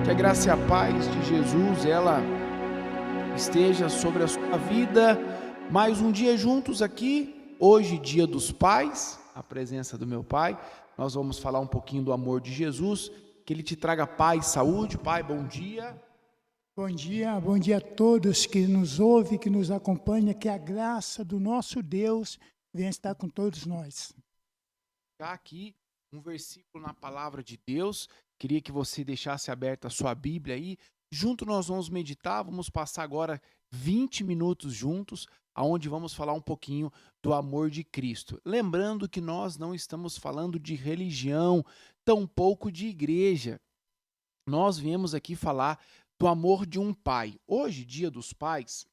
Que a graça e a paz de Jesus, ela esteja sobre a sua vida. Mais um dia juntos aqui, hoje dia dos pais, a presença do meu pai. Nós vamos falar um pouquinho do amor de Jesus, que ele te traga paz, saúde. Pai, bom dia. Bom dia a todos que nos ouvem, que nos acompanham, que a graça do nosso Deus venha estar com todos nós. Já aqui um versículo na palavra de Deus, queria que você deixasse aberta a sua Bíblia aí. Junto nós vamos meditar, vamos passar agora 20 minutos juntos, aonde vamos falar um pouquinho do amor de Cristo. Lembrando que nós não estamos falando de religião, tampouco de igreja. Nós viemos aqui falar do amor de um pai. Hoje, dia dos pais,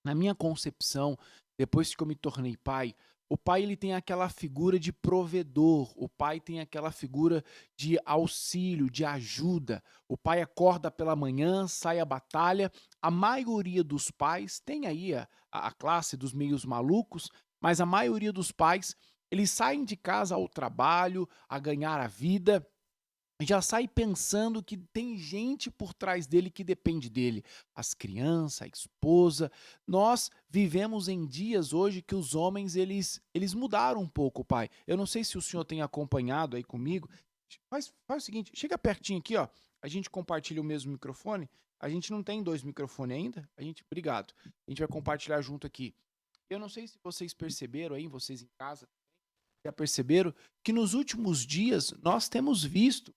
na minha concepção, depois que eu me tornei pai, o pai ele tem aquela figura de provedor, o pai tem aquela figura de auxílio, de ajuda. O pai acorda pela manhã, sai à batalha. A maioria dos pais tem aí a classe dos meios malucos, mas a maioria dos pais, eles saem de casa ao trabalho, a ganhar a vida, já sai pensando que tem gente por trás dele que depende dele. As crianças, a esposa. Nós vivemos em dias hoje que os homens, eles mudaram um pouco, pai. Eu não sei se o senhor tem acompanhado aí comigo. Faz o seguinte, chega pertinho aqui, ó. A gente compartilha o mesmo microfone. A gente não tem dois microfones ainda. Obrigado. A gente vai compartilhar junto aqui. Eu não sei se vocês perceberam aí, vocês em casa, já perceberam que nos últimos dias nós temos visto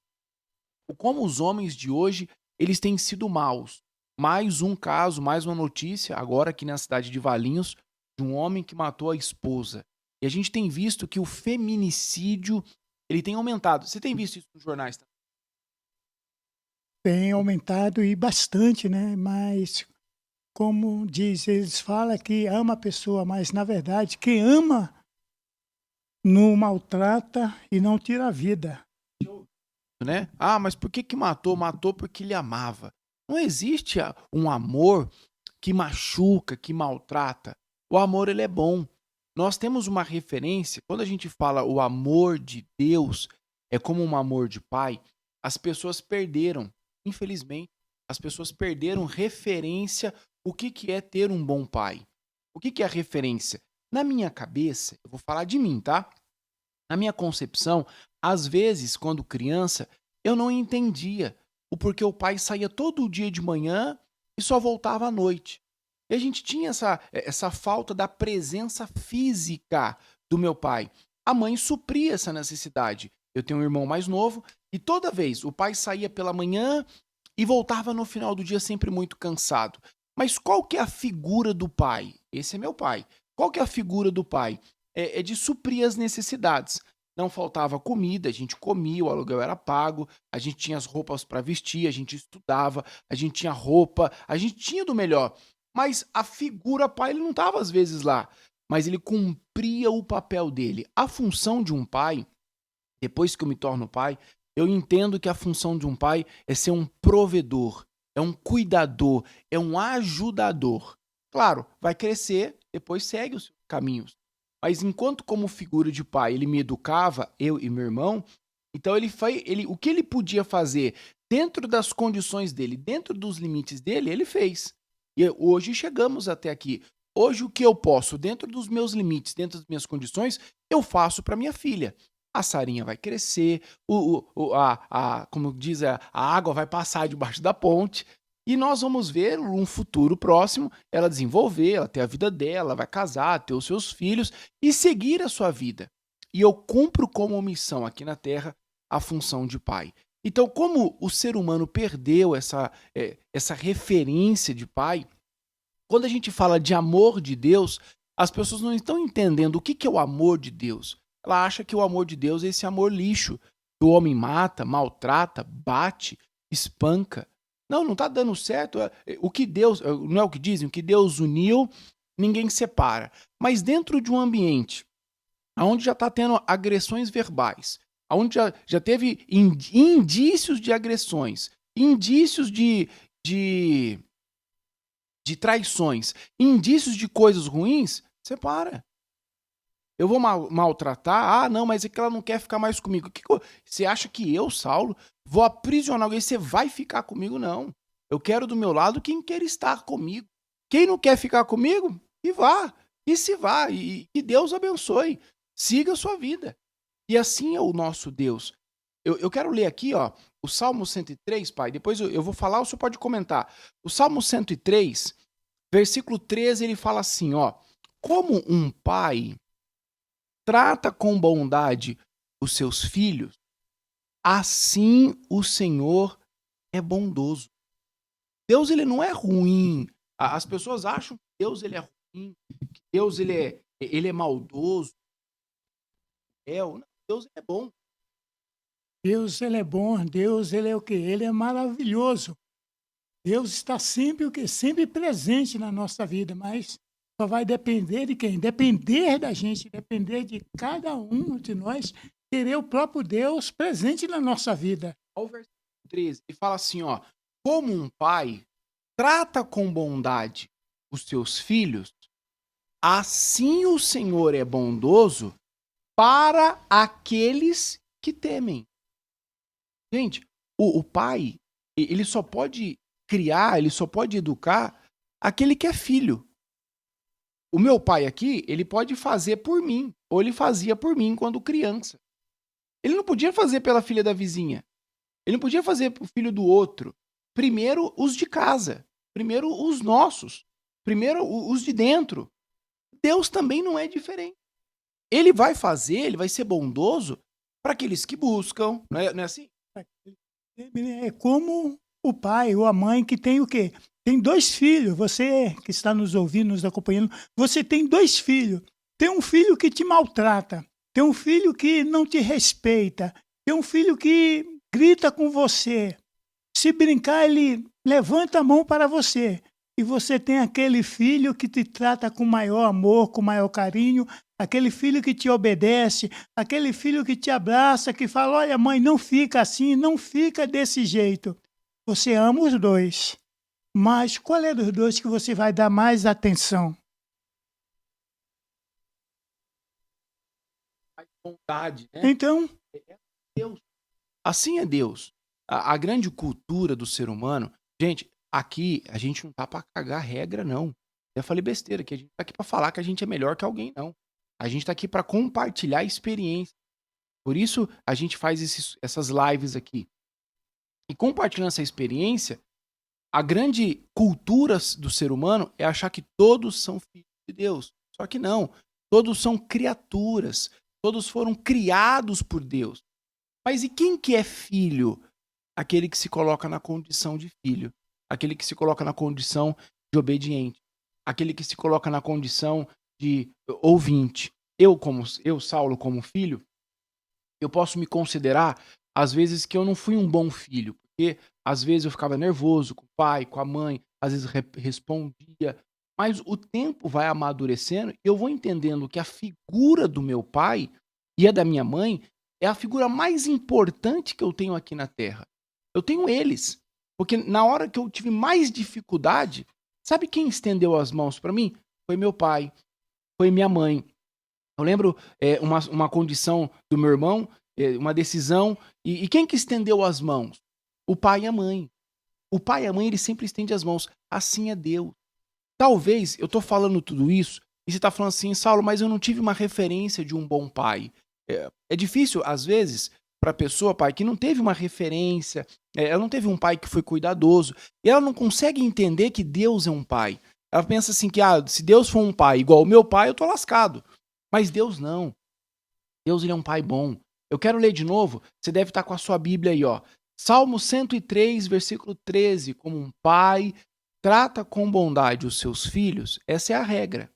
como os homens de hoje, eles têm sido maus. Mais um caso, mais uma notícia, agora aqui na cidade de Valinhos, de um homem que matou a esposa. E a gente tem visto que o feminicídio, ele tem aumentado. Você tem visto isso nos jornais? Tem aumentado e bastante, né? Mas, como diz, eles falam que ama a pessoa, mas, na verdade, quem ama não maltrata e não tira a vida. Né? Ah, mas por que matou? Matou porque ele amava. Não existe um amor que machuca, que maltrata. O amor, ele é bom. Nós temos uma referência, quando a gente fala o amor de Deus é como um amor de pai, as pessoas perderam, infelizmente, as pessoas perderam referência o que é ter um bom pai. O que é a referência? Na minha cabeça, eu vou falar de mim, tá? Na minha concepção, às vezes, quando criança, eu não entendia o porquê o pai saía todo dia de manhã e só voltava à noite. E a gente tinha essa falta da presença física do meu pai. A mãe supria essa necessidade. Eu tenho um irmão mais novo e toda vez o pai saía pela manhã e voltava no final do dia sempre muito cansado. Mas qual que é a figura do pai? Esse é meu pai. Qual que é a figura do pai? É de suprir as necessidades. Não faltava comida, a gente comia, o aluguel era pago, a gente tinha as roupas para vestir, a gente estudava, a gente tinha roupa, a gente tinha do melhor. Mas a figura pai, ele não estava às vezes lá, mas ele cumpria o papel dele. A função de um pai, depois que eu me torno pai, eu entendo que a função de um pai é ser um provedor, é um cuidador, é um ajudador. Claro, vai crescer, depois segue os caminhos. Mas enquanto como figura de pai ele me educava, eu e meu irmão, então o que ele podia fazer dentro das condições dele, dentro dos limites dele, ele fez. E hoje chegamos até aqui. Hoje o que eu posso, dentro dos meus limites, dentro das minhas condições, eu faço para minha filha. A Sarinha vai crescer, como diz, a água vai passar debaixo da ponte, e nós vamos ver um futuro próximo ela desenvolver, ela ter a vida dela, vai casar, ter os seus filhos e seguir a sua vida. E eu cumpro como missão aqui na Terra a função de pai. Então, como o ser humano perdeu essa referência de pai, quando a gente fala de amor de Deus, as pessoas não estão entendendo o que é o amor de Deus. Ela acha que o amor de Deus é esse amor lixo, que o homem mata, maltrata, bate, espanca. Não está dando certo. O que Deus, não é o que dizem? O que Deus uniu, ninguém separa. Mas dentro de um ambiente onde já está tendo agressões verbais, onde já teve indícios de agressões, indícios de traições, indícios de coisas ruins, separa. Eu vou maltratar? Ah, não, mas é que ela não quer ficar mais comigo. Você acha que eu, Saulo, vou aprisionar alguém? Você vai ficar comigo? Não. Eu quero do meu lado quem quer estar comigo. Quem não quer ficar comigo, que vá. E se vá. E que Deus abençoe. Siga a sua vida. E assim é o nosso Deus. Eu quero ler aqui, ó, o Salmo 103, pai. Depois eu vou falar, o senhor pode comentar. O Salmo 103, versículo 13, ele fala assim, ó. Como um pai trata com bondade os seus filhos, assim o Senhor é bondoso. Deus, ele não é ruim. As pessoas acham que Deus, ele é ruim, que Deus, ele é maldoso. Não, Deus, ele é bom. Deus, ele é bom. Deus, ele é o quê? Ele é maravilhoso. Deus está sempre o quê? Sempre presente na nossa vida, mas só vai depender de quem? Depender da gente, depender de cada um de nós querer o próprio Deus presente na nossa vida. Olha o versículo 13, ele fala assim, ó, como um pai trata com bondade os seus filhos, assim o Senhor é bondoso para aqueles que temem. Gente, o pai, ele só pode criar, ele só pode educar aquele que é filho. O meu pai aqui, ele pode fazer por mim, ou ele fazia por mim quando criança. Ele não podia fazer pela filha da vizinha. Ele não podia fazer pro filho do outro. Primeiro os de casa, primeiro os nossos, primeiro os de dentro. Deus também não é diferente. Ele vai fazer, ele vai ser bondoso para aqueles que buscam, não é assim? É como o pai ou a mãe que tem o quê? Tem 2 filhos. Você que está nos ouvindo, nos acompanhando, você tem 2 filhos. Tem um filho que te maltrata, tem um filho que não te respeita, tem um filho que grita com você. Se brincar, ele levanta a mão para você. E você tem aquele filho que te trata com maior amor, com maior carinho, aquele filho que te obedece, aquele filho que te abraça, que fala, olha mãe, não fica assim, não fica desse jeito. Você ama os 2, mas qual é dos 2 que você vai dar mais atenção? A vontade, né? Então, Deus. Assim é Deus. A grande cultura do ser humano, gente, aqui a gente não tá pra cagar regra, não. Eu falei besteira, que a gente tá aqui pra falar que a gente é melhor que alguém, não. A gente tá aqui pra compartilhar experiência. Por isso a gente faz essas lives aqui. E compartilhando essa experiência, a grande cultura do ser humano é achar que todos são filhos de Deus. Só que não. Todos são criaturas. Todos foram criados por Deus. Mas e quem que é filho? Aquele que se coloca na condição de filho. Aquele que se coloca na condição de obediente. Aquele que se coloca na condição de ouvinte. Eu, Saulo, como filho, eu posso me considerar, às vezes, que eu não fui um bom filho. Porque, às vezes, eu ficava nervoso com o pai, com a mãe. Às vezes, respondia. Mas o tempo vai amadurecendo e eu vou entendendo que a figura do meu pai e a da minha mãe é a figura mais importante que eu tenho aqui na Terra. Eu tenho eles. Porque na hora que eu tive mais dificuldade, sabe quem estendeu as mãos para mim? Foi meu pai, foi minha mãe. Eu lembro uma condição do meu irmão, uma decisão, e quem que estendeu as mãos? O pai e a mãe. O pai e a mãe, ele sempre estende as mãos. Assim é Deus. Talvez eu tô falando tudo isso e você tá falando assim, Saulo, mas eu não tive uma referência de um bom pai. É difícil, às vezes, para a pessoa, pai, que não teve uma referência, ela não teve um pai que foi cuidadoso, e ela não consegue entender que Deus é um pai. Ela pensa assim que, se Deus for um pai igual o meu pai, eu tô lascado. Mas Deus não. Deus, ele é um pai bom. Eu quero ler de novo, você deve estar com a sua Bíblia aí, ó. Salmo 103, versículo 13, como um pai trata com bondade os seus filhos, essa é a regra.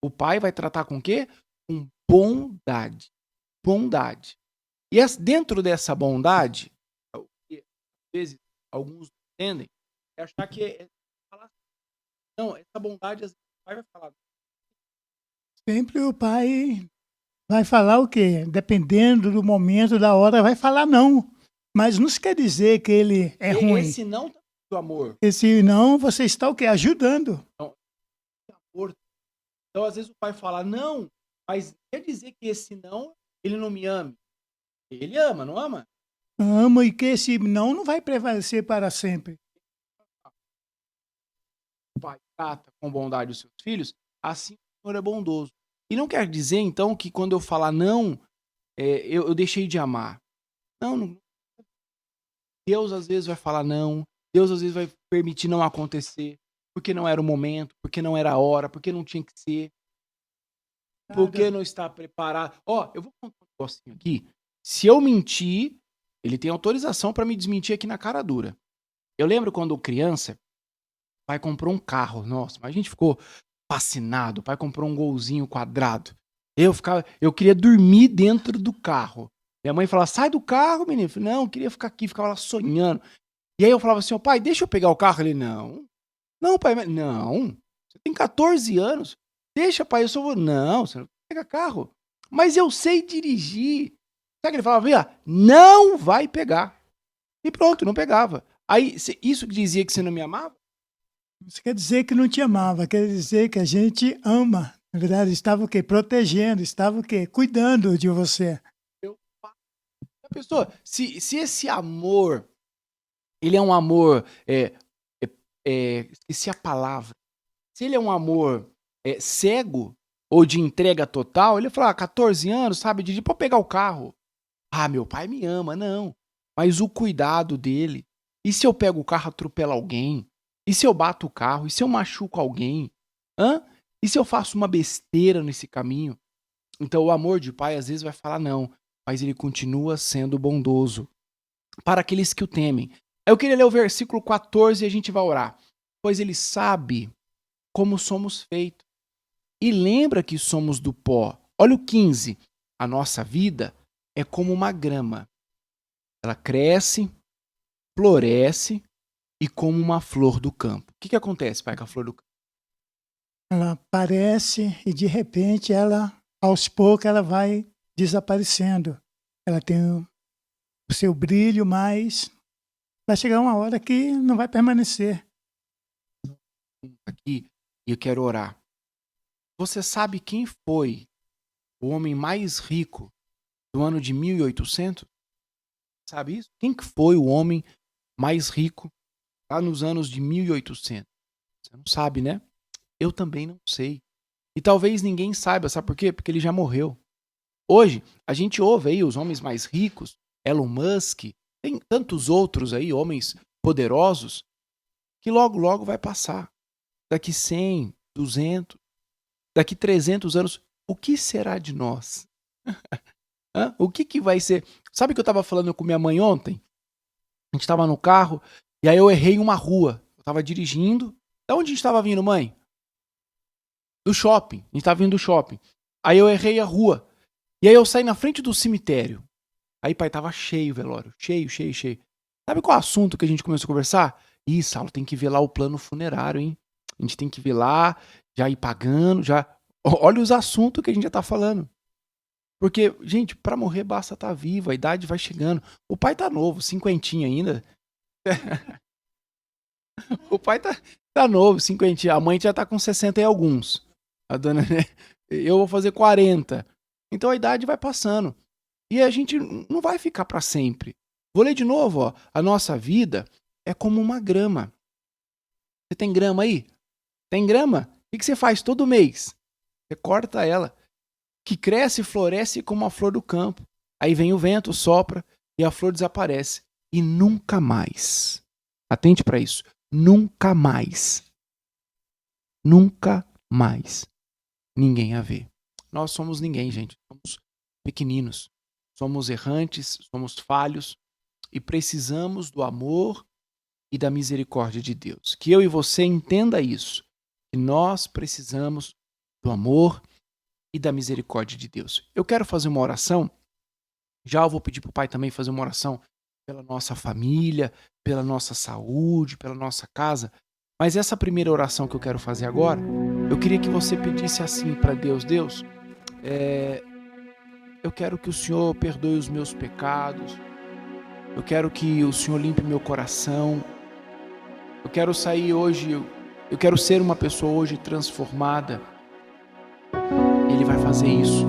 O pai vai tratar com o quê? Com bondade. Bondade. E dentro dessa bondade, o que às vezes alguns entendem, é achar que não, essa bondade, o pai vai falar. sempre o pai vai falar o quê? Dependendo do momento, da hora, vai falar não. Mas não quer dizer que ele é ruim. Esse não tá do amor. Esse não, você está o quê? Ajudando. Então, às vezes o pai fala, não, Mas quer dizer que esse não, ele não me ama. Ele ama, não ama? Ama, e que esse não vai prevalecer para sempre. O pai trata com bondade os seus filhos, assim o Senhor é bondoso. E não quer dizer, então, que quando eu falar não, eu deixei de amar. Não, Deus às vezes vai falar não, Deus às vezes vai permitir não acontecer, porque não era o momento, porque não era a hora, porque não tinha que ser, porque não está preparado. Ó, eu vou contar um negocinho aqui. Se eu mentir, ele tem autorização para me desmentir aqui na cara dura. Eu lembro quando criança, o pai comprou um carro. Nossa, mas a gente ficou fascinado. O pai comprou um golzinho quadrado. Eu queria dormir dentro do carro. Minha mãe falava, sai do carro, menino. Eu falei, não, eu queria ficar aqui, ficava lá sonhando. E aí eu falava assim, ó, pai, deixa eu pegar o carro. Ele, não. Não, pai, não. Você tem 14 anos. Deixa, pai, eu só vou. Não, você não pega carro. Mas eu sei dirigir. Sabe o que ele falava? Não vai pegar. E pronto, não pegava. Aí, isso que dizia que você não me amava? Isso quer dizer que não te amava, quer dizer que a gente ama. Na verdade, estava o quê? Protegendo, estava o quê? Cuidando de você. A pessoa, se esse amor, ele é um amor, esqueci a palavra, se ele é um amor cego ou de entrega total, ele fala, 14 anos, sabe, de pode pegar o carro. Ah, meu pai me ama, não. Mas o cuidado dele, e se eu pego o carro e atropelo alguém? E se eu bato o carro? E se eu machuco alguém? E se eu faço uma besteira nesse caminho? Então o amor de pai às vezes vai falar não, mas ele continua sendo bondoso para aqueles que o temem. Eu queria ler o versículo 14 e a gente vai orar. Pois ele sabe como somos feitos e lembra que somos do pó. Olha o 15. A nossa vida é como uma grama. Ela cresce, floresce e como uma flor do campo. O que acontece, pai, com a flor do campo? Ela aparece e de repente aos poucos, ela vai desaparecendo. Ela tem o seu brilho, mas vai chegar uma hora que não vai permanecer. Aqui, e eu quero orar. Você sabe quem foi o homem mais rico do ano de 1800? Sabe isso? Quem que foi o homem mais rico lá nos anos de 1800? Você não sabe, né? Eu também não sei. E talvez ninguém saiba, sabe por quê? Porque ele já morreu. Hoje, a gente ouve aí os homens mais ricos, Elon Musk, tem tantos outros aí, homens poderosos, que logo, logo vai passar. Daqui 100, 200, daqui 300 anos, o que será de nós? O que vai ser? Sabe o que eu estava falando com minha mãe ontem? A gente estava no carro e aí eu errei uma rua. Eu estava dirigindo. Da onde a gente estava vindo, mãe? Do shopping. A gente estava vindo do shopping. Aí eu errei a rua. E aí eu saí na frente do cemitério. Aí, pai, tava cheio o velório. Cheio, cheio, cheio. Sabe qual é o assunto que a gente começou a conversar? Ih, Saulo, tem que ver lá o plano funerário, hein? A gente tem que ver lá, já ir pagando, já... Olha os assuntos que a gente já tá falando. Porque, gente, pra morrer basta estar vivo, a idade vai chegando. O pai tá novo, cinquentinha ainda. O pai tá novo, cinquentinha. A mãe já tá com 60 e alguns. A dona, né? Eu vou fazer 40. Então a idade vai passando. E a gente não vai ficar para sempre. Vou ler de novo, ó. A nossa vida é como uma grama. Você tem grama aí? Tem grama? O que você faz todo mês? Você corta ela, que cresce e floresce como a flor do campo. Aí vem o vento, sopra e a flor desaparece. E nunca mais. Atente para isso. Nunca mais. Nunca mais. Ninguém a vê. Nós somos ninguém, gente. Somos pequeninos. Somos errantes, somos falhos e precisamos do amor e da misericórdia de Deus. Que eu e você entenda isso, que nós precisamos do amor e da misericórdia de Deus. Eu quero fazer uma oração, já eu vou pedir para o Pai também fazer uma oração pela nossa família, pela nossa saúde, pela nossa casa, mas essa primeira oração que eu quero fazer agora, eu queria que você pedisse assim para Deus, Deus, eu quero que o Senhor perdoe os meus pecados. Eu quero que o Senhor limpe meu coração. Eu quero sair hoje, eu quero ser uma pessoa hoje transformada. Ele vai fazer fazer isso,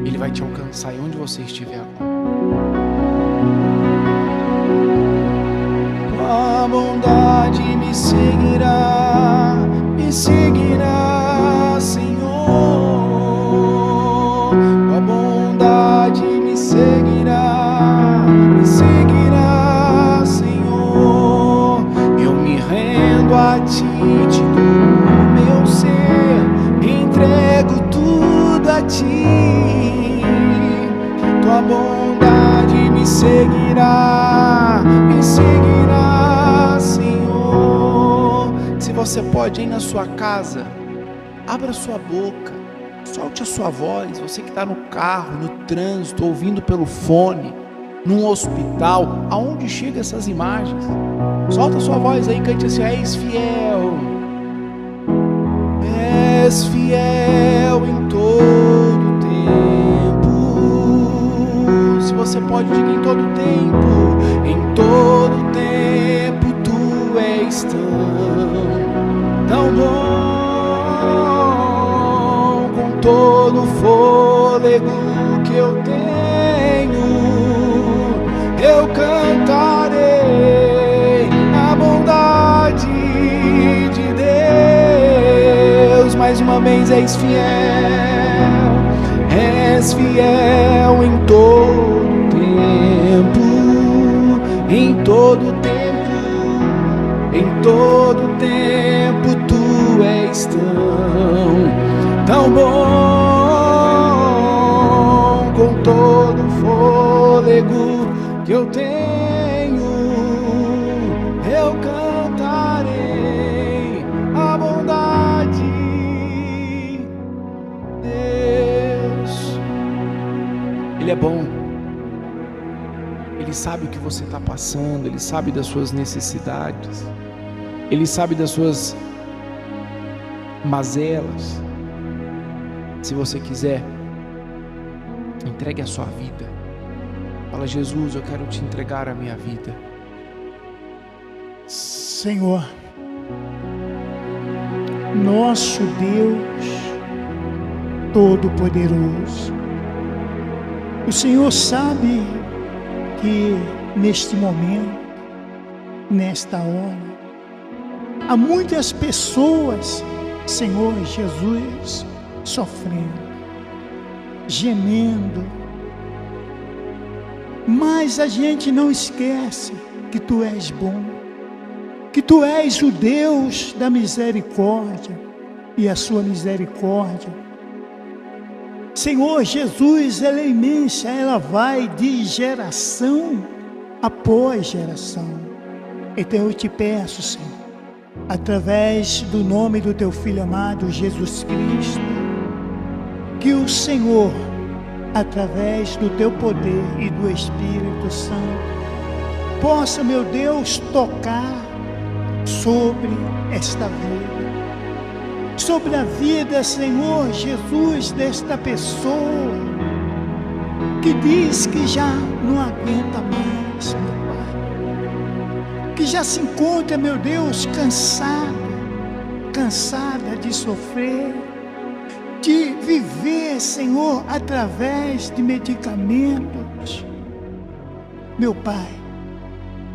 Ele vai te alcançar aí onde você estiver agora. Tua bondade me seguirá, Senhor. Tua bondade me seguirá, Senhor. Eu me rendo a Ti, te dou o meu ser, entrego tudo a Ti. Tua bondade me seguirá, Senhor. Se você pode ir na sua casa, abra sua boca, solte a sua voz. Você que está no carro, no trânsito, ouvindo pelo fone, num hospital, aonde chegam essas imagens, solta a sua voz aí, cante assim: és fiel em todo tempo. Se você pode, diga: em todo tempo, Tu és tão bom. Com todo o fôlego que eu tenho, eu cantarei a bondade de Deus. Mais uma vez, és fiel em todo tempo, em todo tempo Tu és tão bom. Com todo o fôlego que eu tenho, eu cantarei a bondade de Deus. Ele é bom. Ele sabe o que você está passando, Ele sabe das suas necessidades, Ele sabe das suas mazelas. Se você quiser, entregue a sua vida. Fala: Jesus, eu quero te entregar a minha vida. Senhor, nosso Deus Todo-Poderoso, o Senhor sabe que neste momento, nesta hora, há muitas pessoas, Senhor Jesus, sofrendo, gemendo, mas a gente não esquece que Tu és bom, que Tu és o Deus da misericórdia, e a Sua misericórdia, Senhor Jesus, ela é imensa, ela vai de geração após geração. Então eu te peço, Senhor, através do nome do Teu Filho amado Jesus Cristo, que o Senhor, através do Teu poder e do Espírito Santo, possa, meu Deus, tocar sobre esta vida, sobre a vida, Senhor Jesus, desta pessoa que diz que já não aguenta mais, meu Pai, que já se encontra, meu Deus, cansada de sofrer, de viver, Senhor, através de medicamentos. Meu Pai,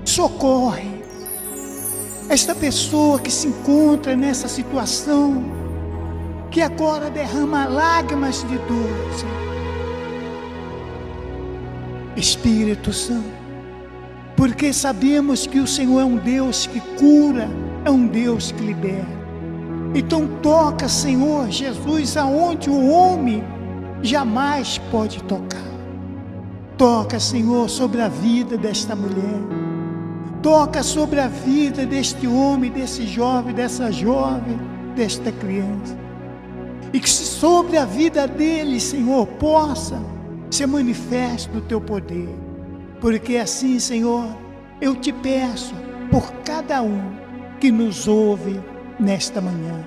socorre esta pessoa que se encontra nessa situação, que agora derrama lágrimas de dor, Senhor. Espírito Santo, porque sabemos que o Senhor é um Deus que cura, é um Deus que liberta. Então toca, Senhor Jesus, aonde o homem jamais pode tocar. Toca, Senhor, sobre a vida desta mulher. Toca sobre a vida deste homem, desse jovem, dessa jovem, desta criança. E que sobre a vida dele, Senhor, possa ser manifesto o Teu poder. Porque assim, Senhor, eu te peço por cada um que nos ouve nesta manhã.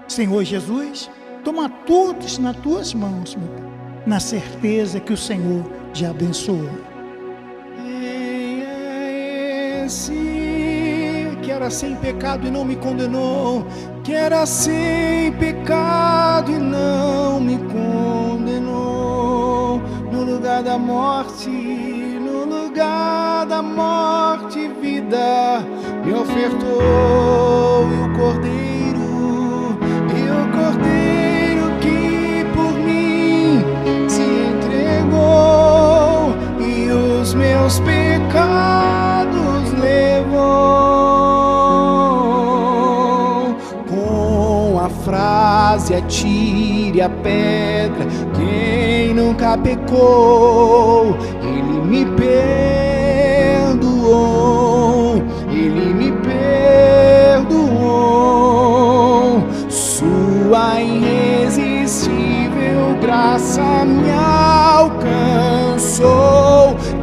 Senhor Jesus, toma todos nas Tuas mãos, meu Pai, na certeza que o Senhor já abençoou. Que era sem pecado e não me condenou, que era sem pecado e não me condenou. condenou. No lugar da morte, no lugar da morte, vida me ofertou. E o Cordeiro que por mim se entregou e os meus pecados levou. Com a frase atire a pedra, quem nunca pecou, ele me perdoou, ele me perdoou. Sua irresistível graça me alcançou.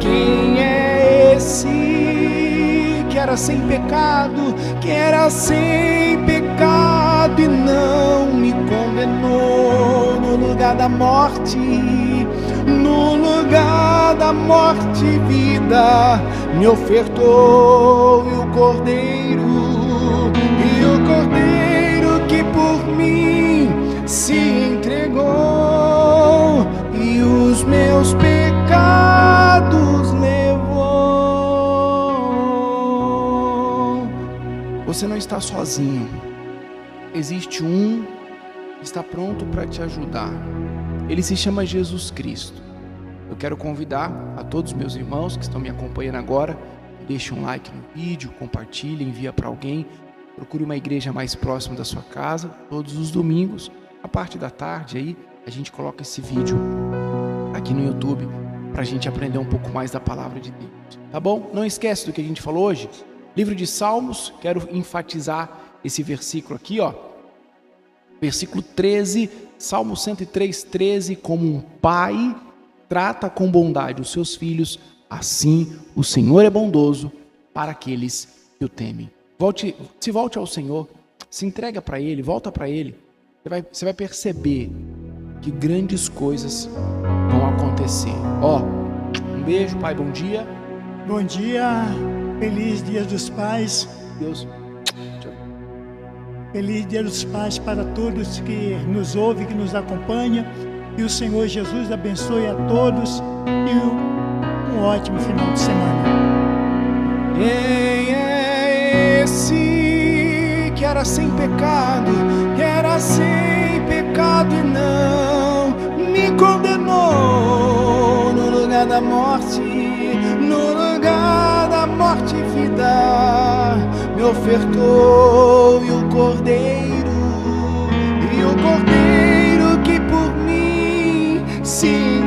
Quem é esse que era sem pecado, que era sem pecado e não me condenou? No lugar da morte, no lugar da morte, vida me ofertou. E o Cordeiro que por mim se entregou e os meus pecados levou. Você não está sozinho. Existe um que está pronto para te ajudar. Ele se chama Jesus Cristo. Eu quero convidar a todos os meus irmãos que estão me acompanhando agora, deixe um like no vídeo, compartilhe, envia para alguém. Procure uma igreja mais próxima da sua casa. Todos os domingos, a parte da tarde aí, a gente coloca esse vídeo aqui no YouTube para a gente aprender um pouco mais da palavra de Deus. Tá bom? Não esquece do que a gente falou hoje. Livro de Salmos, quero enfatizar esse versículo aqui, ó. Versículo 13, Salmo 103, 13. Como um pai trata com bondade os seus filhos, assim o Senhor é bondoso para aqueles que o temem. Se volte ao Senhor, se entrega para Ele, volta para Ele. Você vai perceber que grandes coisas vão acontecer. Ó, um beijo, pai, bom dia. Bom dia, feliz Dia dos Pais. Deus. Feliz Dia dos Pais para todos que nos ouvem, que nos acompanham. E o Senhor Jesus abençoe a todos e um ótimo final de semana. Quem é esse que era sem pecado, e não me condenou? No lugar da morte, vida me ofertou. E o Cordeiro que por mim se